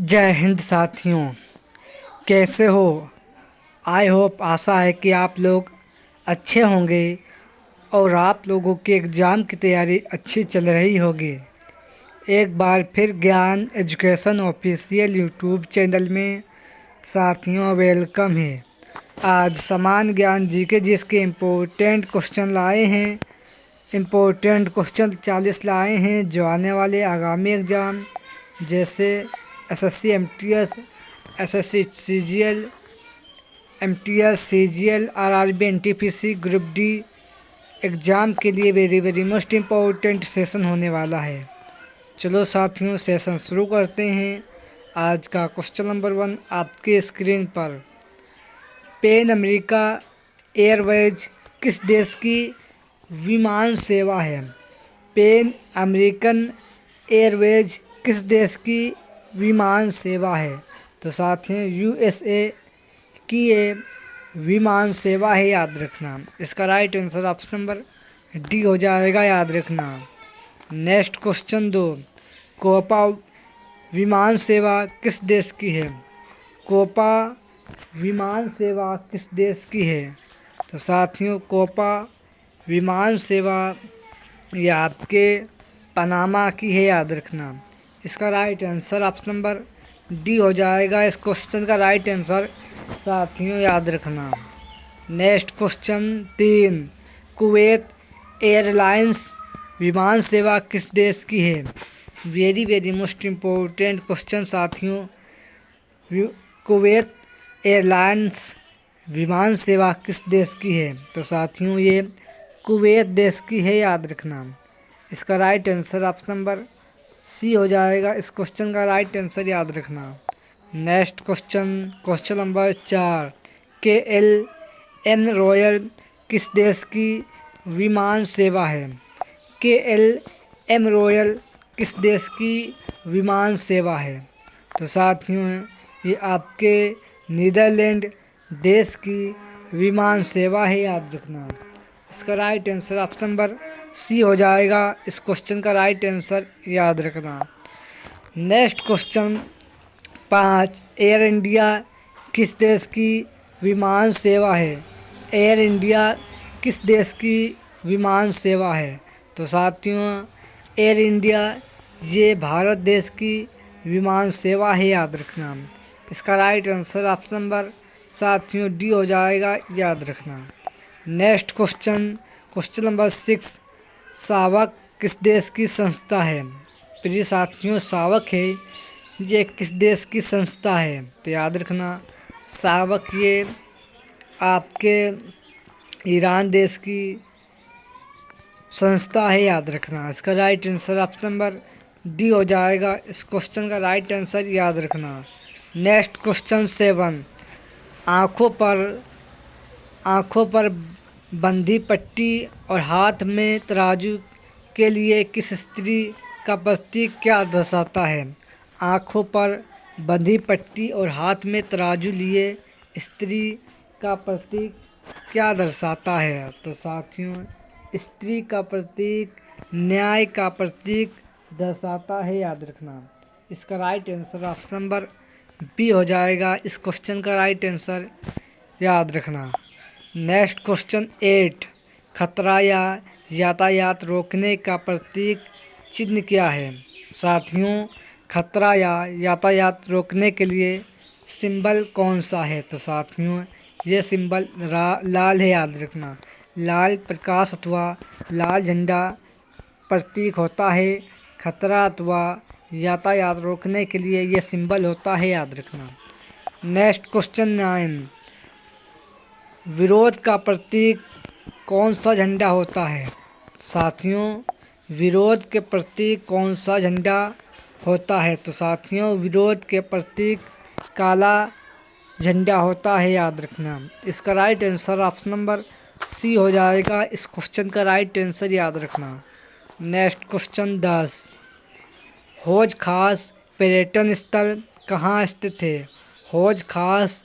जय हिंद साथियों, कैसे हो? आई होप आशा है कि आप लोग अच्छे होंगे और आप लोगों के एग्ज़ाम की तैयारी अच्छी चल रही होगी। एक बार फिर ज्ञान एजुकेशन ऑफिशियल यूट्यूब चैनल में साथियों वेलकम है। आज समान ज्ञान जीके जिसके इम्पोर्टेंट क्वेश्चन लाए हैं। इम्पोर्टेंट क्वेश्चन 40 लाए हैं जो आने वाले आगामी एग्ज़ाम जैसे SSC MTS, SSC CGL, MTS CGL, RRB, NTPC, group D exam के लिए वेरी मोस्ट इम्पोर्टेंट सेशन होने वाला है। चलो साथियों सेशन शुरू करते हैं। आज का क्वेश्चन नंबर 1 आपके स्क्रीन पर। पैन अमेरिका एयरवेज किस देश की विमान सेवा है? पैन अमेरिकन एयरवेज किस देश की विमान सेवा है? तो साथियों यूएसए की ये विमान सेवा है, याद रखना। इसका right answer option number D हो जाएगा, याद रखना। नेक्स्ट क्वेश्चन 2, कोपा विमान सेवा किस देश की है? कोपा विमान सेवा किस देश की है? तो साथियों कोपा विमान सेवा ये आपके पनामा की है, याद रखना। इसका right answer option number D हो जाएगा। इस क्वेश्चन का राइट आंसर साथियों याद रखना। नेक्स्ट क्वेश्चन 3, कुवैत एयरलाइंस विमान सेवा किस देश की है? वेरी मोस्ट इम्पोर्टेंट क्वेश्चन साथियों। कुवैत एयरलाइंस विमान सेवा किस देश की है? तो साथियों ये कुवैत देश की है, याद रखना। इसका right answer option number C हो जाएगा। इस क्वेश्चन का राइट आंसर याद रखना। Next question number 4, KLM royal किस देश की विमान सेवा है? KLM रॉयल किस देश की विमान सेवा है? तो साथियों ये आपके नीदरलैंड देश की विमान सेवा है, याद रखना। इसका right answer option number C हो जाएगा। इस क्वेश्चन का राइट आंसर याद रखना। नेक्स्ट क्वेश्चन 5, एयर इंडिया किस देश की विमान सेवा है? एयर इंडिया किस देश की विमान सेवा है? तो साथियों एयर इंडिया ये भारत देश की विमान सेवा है, याद रखना। इसका राइट आंसर ऑप्शन नंबर साथियों डी हो जाएगा, याद रखना। नेक्स्ट क्वेश्चन नंबर 6, सावक किस देश की संस्था है? प्रिय साथियों सावक है ये किस देश की संस्था है? तो याद रखना सावक ये आपके ईरान देश की संस्था है, याद रखना। इसका right answer option number D हो जाएगा। इस क्वेश्चन का राइट आंसर याद रखना। नेक्स्ट क्वेश्चन 7, आँखों पर बंधी पट्टी और हाथ में तराजू के लिए किस स्त्री का प्रतीक क्या दर्शाता है? आँखों पर बंधी पट्टी और हाथ में तराजू लिए स्त्री का प्रतीक क्या दर्शाता है? तो साथियों स्त्री का प्रतीक न्याय का प्रतीक दर्शाता है, याद रखना। इसका right answer option number B हो जाएगा। इस क्वेश्चन का राइट आंसर याद रखना। नेक्स्ट क्वेश्चन 8, खतरा या यातायात रोकने का प्रतीक चिन्ह क्या है? साथियों खतरा या यातायात रोकने के लिए सिंबल कौन सा है? तो साथियों ये सिंबल लाल है, याद रखना। लाल प्रकाश अथवा लाल झंडा प्रतीक होता है। खतरा अथवा यातायात रोकने के लिए ये सिंबल होता है, याद रखना। नेक्स्ट क्वेश्चन 9, विरोध का प्रतीक कौन सा झंडा होता है? साथियों विरोध के प्रतीक कौन सा झंडा होता है? तो साथियों विरोध के प्रतीक काला झंडा होता है, याद रखना। इसका right answer option number C हो जाएगा। इस क्वेश्चन का राइट आंसर याद रखना। नेक्स्ट क्वेश्चन 10, हौज खास पर्यटन स्थल कहाँ स्थित है? हौज खास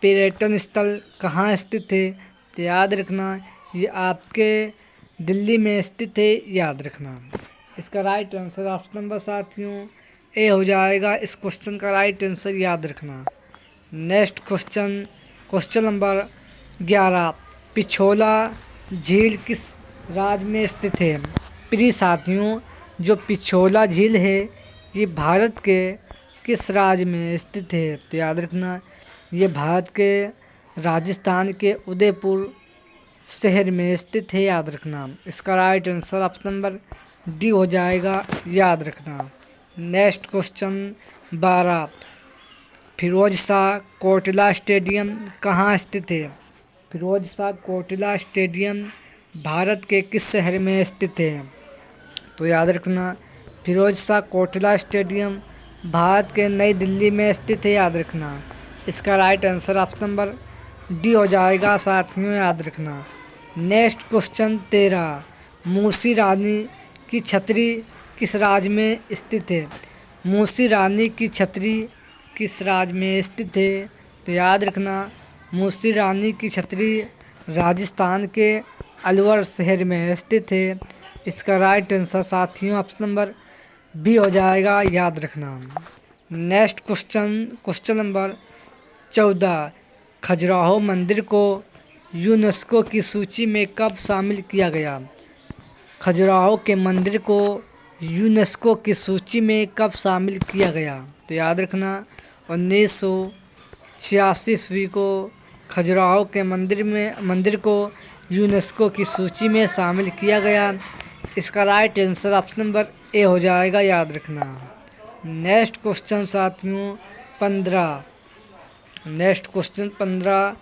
पर्यटन स्थल कहाँ स्थित है? तो याद रखना ये आपके दिल्ली में स्थित है, याद रखना। इसका राइट आंसर ऑप्शन नंबर साथियों ए हो जाएगा इस क्वेश्चन का राइट आंसर, याद रखना। Next question, question number 11, Pichola झील किस राज्य में स्थित है? प्रिय साथियों, जो पिछोला झील है ये भारत के किस राज्य में स्थित है? तो याद रखना ये भारत के राजस्थान के उदयपुर शहर में स्थित है, याद रखना। इसका right answer option number D हो जाएगा, याद रखना। Next question 12, Firoz Shah Kotla stadium कहाँ स्थित है? फिरोज शाह कोटला स्टेडियम भारत के किस शहर में स्थित है? तो याद रखना फिरोज शाह कोटला स्टेडियम भारत के नई दिल्ली में स्थित है, याद रखना। इसका right answer option number D हो जाएगा साथियों, याद रखना। नेक्स्ट क्वेश्चन 13, मूसी रानी की छतरी किस राज्य में स्थित है? मूसी रानी की छतरी किस राज्य में स्थित है? तो याद रखना मूसी रानी की छतरी राजस्थान के अलवर शहर में स्थित है। इसका राइट आंसर साथियों ऑप्शन नंबर बी हो जाएगा, याद रखना। Next question, question number 14, Khajuraho मंदिर को यूनेस्को की सूची में कब शामिल किया गया? खजुराहो के मंदिर को यूनेस्को की सूची में कब शामिल किया गया? तो याद रखना 1986 ईस्वी को खजुराहो के मंदिर को यूनेस्को की सूची में शामिल किया गया। इसका right answer option number A हो जाएगा, याद रखना। नेक्स्ट क्वेश्चन साथियों 15, नेक्स्ट क्वेश्चन 15,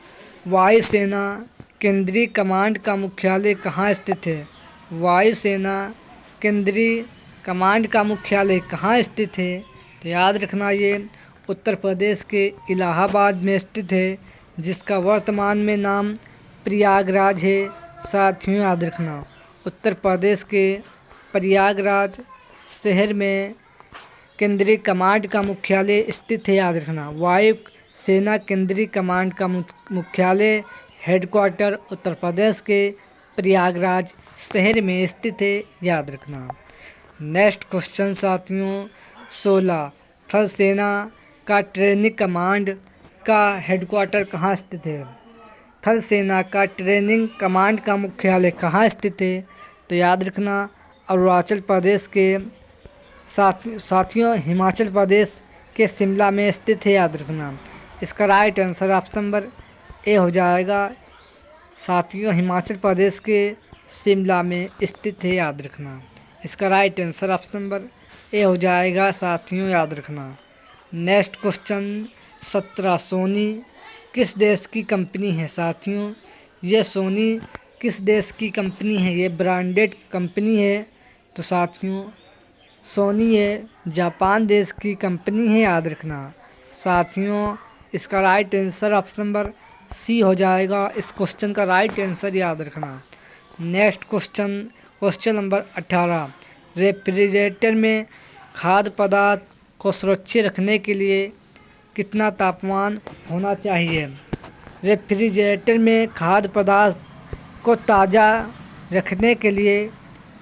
वायुसेना केंद्रीय कमांड का मुख्यालय कहाँ स्थित है? वायुसेना केंद्रीय कमांड का मुख्यालय कहाँ स्थित है? तो याद रखना ये उत्तर प्रदेश के इलाहाबाद में स्थित है, जिसका वर्तमान में नाम प्रयागराज है। साथियों याद रखना उत्तर प्रदेश के प्रयागराज शहर में केंद्रीय कमांड का मुख्यालय स्थित है, याद रखना। वायु सेना केंद्रीय कमांड का मुख्यालय हेडक्वार्टर उत्तर प्रदेश के प्रयागराज शहर में स्थित है, याद रखना। नेक्स्ट क्वेश्चन साथियों 16, थल सेना का ट्रेनिंग कमांड का हेडक्वार्टर कहाँ स्थित है? थल सेना का ट्रेनिंग कमांड का मुख्यालय कहाँ स्थित है? तो याद रखना अरुणाचल प्रदेश के साथियों हिमाचल प्रदेश के शिमला में स्थित है, याद रखना। इसका right answer option number A हो जाएगा साथियों, हिमाचल प्रदेश के शिमला में स्थित है, याद रखना। इसका right answer option number A हो जाएगा साथियों, याद रखना। नेक्स्ट क्वेश्चन 17, सोनी किस देश की कंपनी है? साथियों ये सोनी किस देश की कंपनी है? ये ब्रांडेड कंपनी है। तो साथियों सोनी ये जापान देश की कंपनी है, याद रखना। साथियों इसका right answer option number C हो जाएगा, इस क्वेश्चन का राइट आंसर, याद रखना। Next question, question number 18, refrigerator में खाद्य पदार्थ को सुरक्षित रखने के लिए कितना तापमान होना चाहिए? रेफ्रिजरेटर में खाद्य पदार्थ को ताज़ा रखने के लिए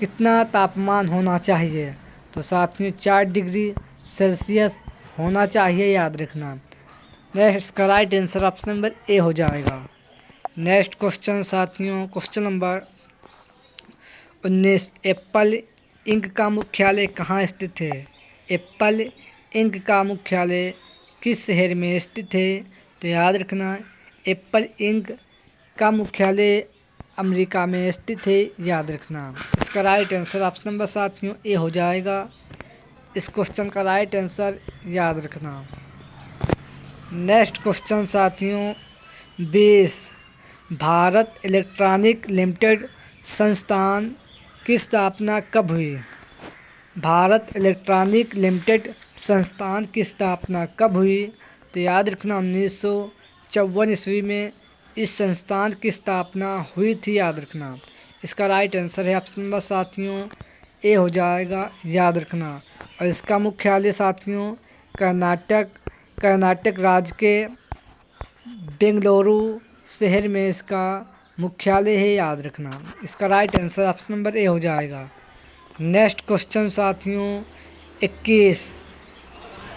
कितना तापमान होना चाहिए? तो साथियों 4 डिग्री सेल्सियस होना चाहिए, याद रखना। नेक्स्ट का right answer option number A हो जाएगा। नेक्स्ट क्वेश्चन साथियों क्वेश्चन नंबर 19, एप्पल इंक का मुख्यालय कहाँ स्थित है? एप्पल इंक का मुख्यालय किस शहर में स्थित है? तो याद रखना एप्पल इंक का मुख्यालय अमेरिका में स्थित है, याद रखना। इसका राइट आंसर ऑप्शन नंबर साथियों ए हो जाएगा, इस क्वेश्चन का राइट आंसर, याद रखना। नेक्स्ट क्वेश्चन साथियों 20, भारत इलेक्ट्रॉनिक लिमिटेड संस्थान की स्थापना कब हुई? भारत इलेक्ट्रॉनिक लिमिटेड संस्थान की स्थापना कब हुई? तो याद रखना 1954 ईस्वी में इस संस्थान की स्थापना हुई थी, याद रखना। इसका राइट आंसर है ऑप्शन नंबर साथियों ए हो जाएगा, याद रखना। और इसका मुख्यालय साथियों कर्नाटक राज्य के बेंगलुरु शहर में इसका मुख्यालय है, याद रखना। इसका right answer option number A हो जाएगा। नेक्स्ट क्वेश्चन साथियों 21,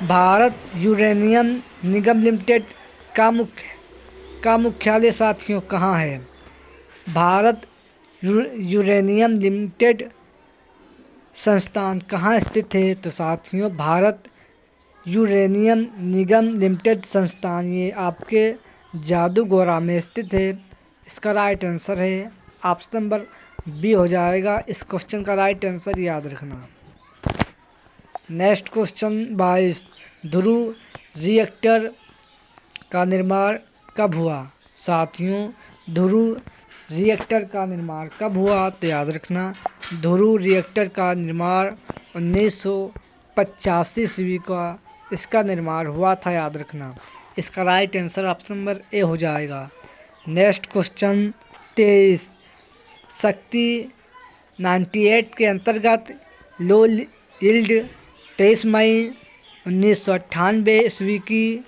भारत यूरेनियम निगम लिमिटेड का मुख्यालय साथियों कहाँ है? भारत यूरेनियम लिमिटेड संस्थान कहाँ स्थित है? तो साथियों भारत यूरेनियम निगम लिमिटेड संस्थान ये आपके जादूगोरा में स्थित है। इसका राइट आंसर है ऑप्शन नंबर बी हो जाएगा। इस क्वेश्चन का राइट आंसर याद रखना। नेक्स्ट क्वेश्चन 22, ध्रुव रिएक्टर का निर्माण कब हुआ? साथियों ध्रुव रिएक्टर का निर्माण कब हुआ? तो याद रखना ध्रुव रिएक्टर का निर्माण 1985 ईस्वी का इसका निर्माण हुआ था, याद रखना। इसका right answer option number A हो जाएगा। नेक्स्ट क्वेश्चन 23, शक्ति 98 के अंतर्गत लो यील्ड 23 मई 1998 ईस्वी की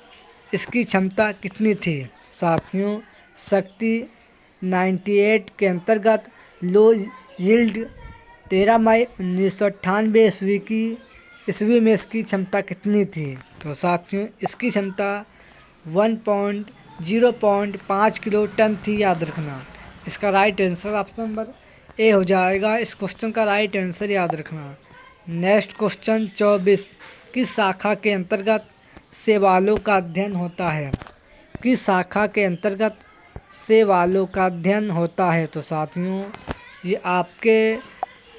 इसकी क्षमता कितनी थी? साथियों शक्ति 98 के अंतर्गत लो यील्ड 13 मई 1998 ईस्वी में इसकी क्षमता कितनी थी? तो साथियों इसकी क्षमता 0.5 किलो टन थी, याद रखना। इसका right answer option number A हो जाएगा। इस क्वेश्चन का राइट आंसर याद रखना। नेक्स्ट क्वेश्चन 24, किस शाखा के अंतर्गत शैवालों का अध्ययन होता है? किस शाखा के अंतर्गत शैवालों का अध्ययन होता है? तो साथियों ये आपके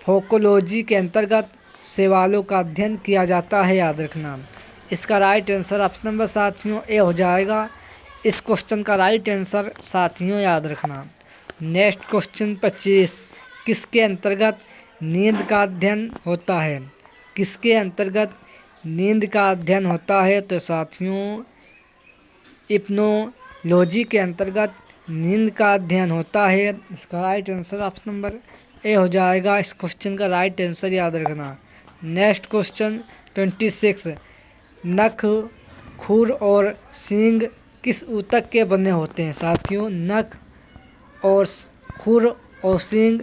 फोकोलॉजी के अंतर्गत शैवालों का अध्ययन किया जाता है, याद रखना। इसका राइट आंसर ऑप्शन नंबर साथियों ए हो जाएगा। इस क्वेश्चन का राइट आंसर साथियों याद रखना। नेक्स्ट क्वेश्चन 25, किसके अंतर्गत नींद का अध्ययन होता है? किसके अंतर्गत नींद का अध्ययन होता है? तो साथियों हिप्नोलॉजी के अंतर्गत नींद का अध्ययन होता है। इसका right answer option number A हो जाएगा। इस क्वेश्चन का राइट आंसर याद रखना। नेक्स्ट क्वेश्चन 26, नख, खुर और सींग किस ऊतक के बने होते हैं? साथियों नख और खुर और सींग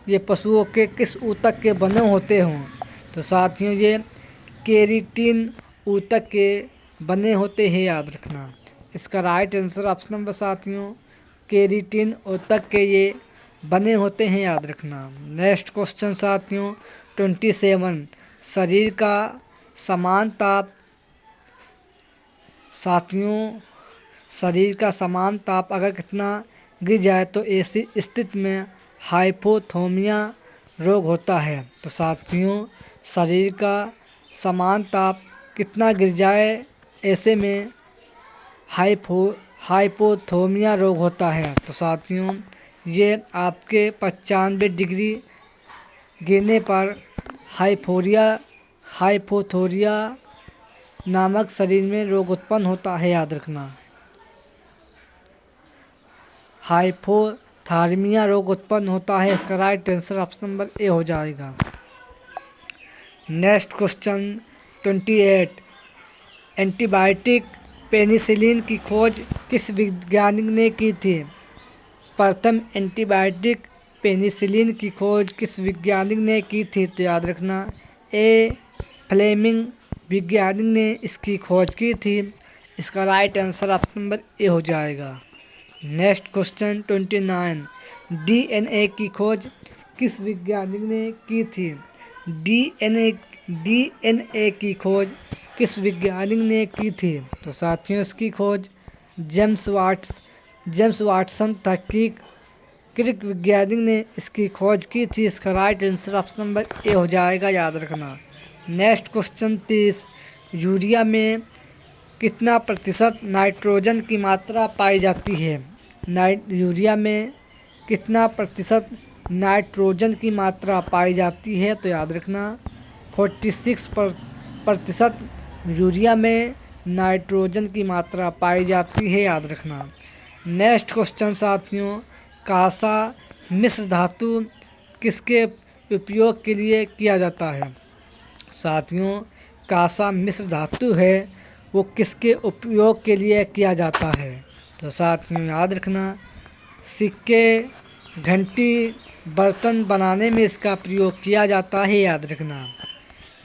ये पशुओं के किस ऊतक के बने होते हों? तो साथियों ये केराटिन ऊतक के बने होते हैं, याद रखना। इसका राइट आंसर ऑप्शन नंबर साथियों केराटिन ऊतक के ये बने होते हैं, याद रखना। नेक्स्ट क्वेश्चन साथियों 27, शरीर का समान ताप, साथियों शरीर का समान ताप अगर कितना गिर जाए तो ऐसी स्थिति में हाइपोथर्मिया रोग होता है? तो साथियों शरीर का समान ताप कितना गिर जाए ऐसे में हाइपोथर्मिया रोग होता है? तो साथियों ये आपके 95 डिग्री गिरने पर हाइपोथर्मिया नामक शरीर में रोग उत्पन्न होता है, याद रखना। हाइपोथर्मिया रोग उत्पन्न होता है। इसका right answer option number A हो जाएगा। नेक्स्ट क्वेश्चन 28, एंटीबायोटिक पेनिसिलिन की खोज किस वैज्ञानिक ने की थी? प्रथम एंटीबायोटिक पेनिसिलिन की खोज किस वैज्ञानिक ने की थी? तो याद रखना ए फ्लेमिंग वैज्ञानिक ने इसकी खोज की थी। इसका right answer option number A हो जाएगा। नेक्स्ट क्वेश्चन 29, डीएनए की खोज किस वैज्ञानिक ने की थी? डीएनए की खोज किस वैज्ञानिक ने की थी? तो साथियों इसकी खोज जेम्स वाटसन तहकीक वैज्ञानिक ने इसकी खोज की थी। इसका right answer option number A हो जाएगा, याद रखना। नेक्स्ट क्वेश्चन 30, यूरिया में कितना प्रतिशत नाइट्रोजन की मात्रा पाई जाती है? यूरिया में कितना प्रतिशत नाइट्रोजन की मात्रा पाई जाती है? तो याद रखना 46% यूरिया में नाइट्रोजन की मात्रा पाई जाती है, याद रखना। नेक्स्ट क्वेश्चन साथियों, कांसा मिश्र धातु किसके उपयोग के लिए किया जाता है? साथियों कांसा मिश्र धातु है वो किसके उपयोग के लिए किया जाता है? तो साथियों याद रखना सिक्के, घंटी, बर्तन बनाने में इसका प्रयोग किया जाता है, याद रखना।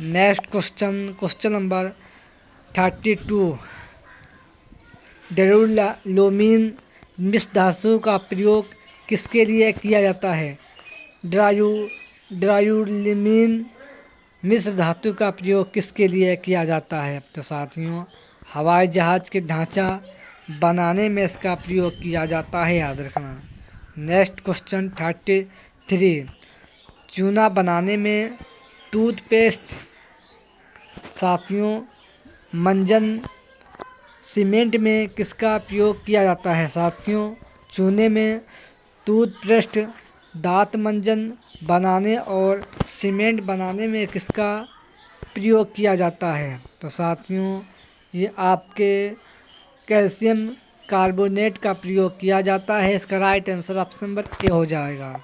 नेक्स्ट क्वेश्चन नंबर 32 ड्यूरालुमीन मिश्र धातु का प्रयोग किसके लिए किया जाता है? ड्यूरालुमीन मिश्र धातु का प्रयोग किसके लिए किया जाता है? तो साथियों, हवाई जहाज के ढांचा बनाने में इसका प्रयोग किया जाता है, याद रखना। नेक्स्ट क्वेश्चन 33 चूना बनाने में टूथपेस्ट साथियों मंजन सीमेंट में किसका प्रयोग किया जाता है? साथियों, चूने में टूथपेस्ट दांत मंजन बनाने और सीमेंट बनाने में किसका प्रयोग किया जाता है? तो साथियों, ये आपके कैल्शियम कार्बोनेट का प्रयोग किया जाता है। इसका right answer option number A हो जाएगा।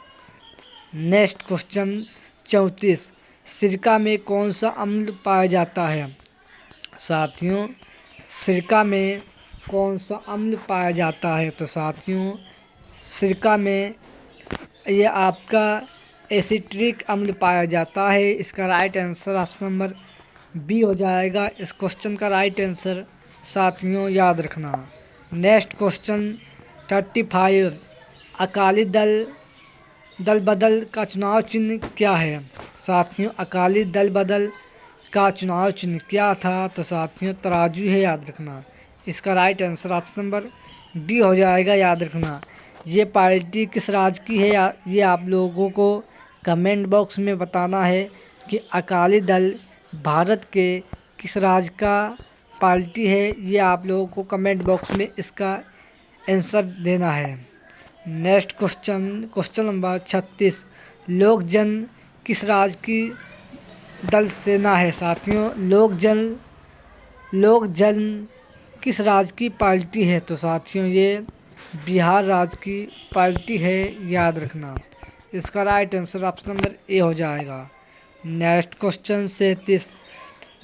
नेक्स्ट क्वेश्चन 34 सिरका में कौन सा अम्ल पाया जाता है? साथियों, सिरका में कौन सा अम्ल पाया जाता है? तो साथियों, सिरका में ये आपका एसिट्रिक अम्ल पाया जाता है। इसका right answer option number B हो जाएगा। इस क्वेश्चन का राइट आंसर साथियों याद रखना। नेक्स्ट क्वेश्चन 35 अकाली दल बदल का चुनाव चिन्ह क्या है? साथियों, अकाली दल बदल का चुनाव चिन्ह क्या था? तो साथियों, तराजू है, याद रखना। इसका right answer option number D हो जाएगा, याद रखना। ये पार्टी किस राज्य की है? ये आप लोगों को कमेंट बॉक्स में बताना है कि अकाली दल भारत के किस राज्य का पार्टी है। ये आप लोगों को कमेंट बॉक्स में इसका आंसर देना है। नेक्स्ट क्वेश्चन नंबर 36 लोक जन किस राज्य की दल सेना है? साथियों, लोक जन किस राज्य की पार्टी है? तो साथियों, ये बिहार राज्य की पार्टी है, याद रखना। इसका right answer option number A हो जाएगा। नेक्स्ट क्वेश्चन 37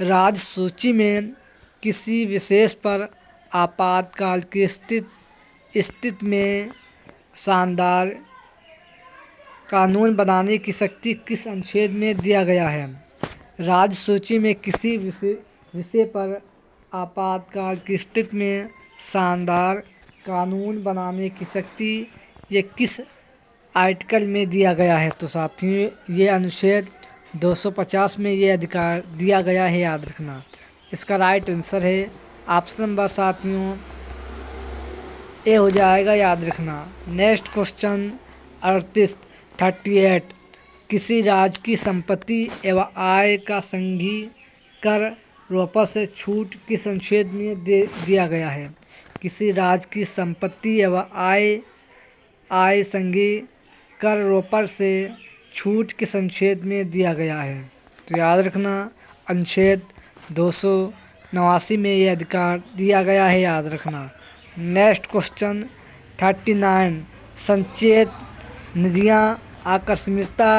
राज्य सूची में किसी विशेष पर आपातकाल की स्थिति में शानदार कानून बनाने की शक्ति किस अनुच्छेद में दिया गया है? राज्य सूची में किसी विषय पर आपातकाल की स्थिति में शानदार कानून बनाने की शक्ति ये किस आर्टिकल में दिया गया है? तो साथियों, ये अनुच्छेद 250 में ये अधिकार दिया गया है, याद रखना। इसका राइट आंसर है ऑप्शन नंबर साथियों ए हो जाएगा, याद रखना। नेक्स्ट क्वेश्चन 38 किसी राज्य की संपत्ति एवं आय का संघीय कर रोपण से छूट किस अनुच्छेद में दिया गया है? किसी राज्य की संपत्ति एवं आय संघीय कर रोपण से छूट किस अनुच्छेद में दिया गया है? तो याद रखना, अनुच्छेद 289 में यह अधिकार दिया गया है, याद रखना। नेक्स्ट क्वेश्चन 39 संचयित निधियां आकस्मिकता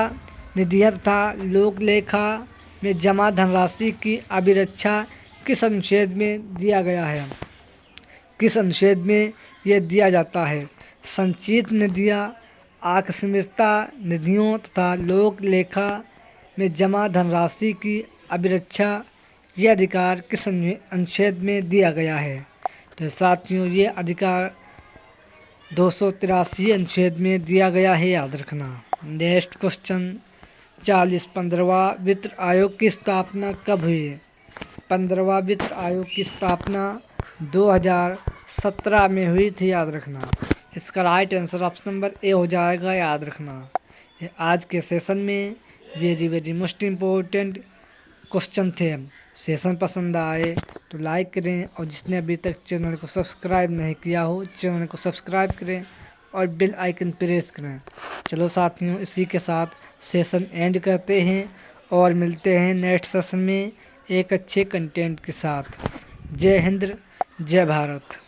निधियां तथा लोक लेखा में जमा धनराशि की अभिरक्षा किस अनुच्छेद में दिया गया है? किस अनुच्छेद में यह दिया जाता है? संचित निधियां आकस्मिकता निधियों तथा लोक लेखा में जमा धनराशि की अभिरक्षा यह अधिकार किस अनुच्छेद में दिया गया है? तो साथियों, ये अधिकार 283 अनुच्छेद में दिया गया है, याद रखना। नेक्स्ट क्वेश्चन 40 15वां वित्त आयोग की स्थापना कब हुई? 15वां वित्त आयोग की स्थापना 2017 में हुई थी, याद रखना। इसका right answer option number A हो जाएगा, याद रखना। ये आज के सेशन में वेरी मोस्ट इम्पोर्टेंट क्वेश्चन थे। सेशन पसंद आए तो लाइक करें और जिसने अभी तक चैनल को सब्सक्राइब नहीं किया हो चैनल को सब्सक्राइब करें और बेल आइकन प्रेस करें। चलो साथियों, इसी के साथ सेशन एंड करते हैं और मिलते हैं नेक्स्ट सेशन में एक अच्छे कंटेंट के साथ। जय हिंद, जय भारत।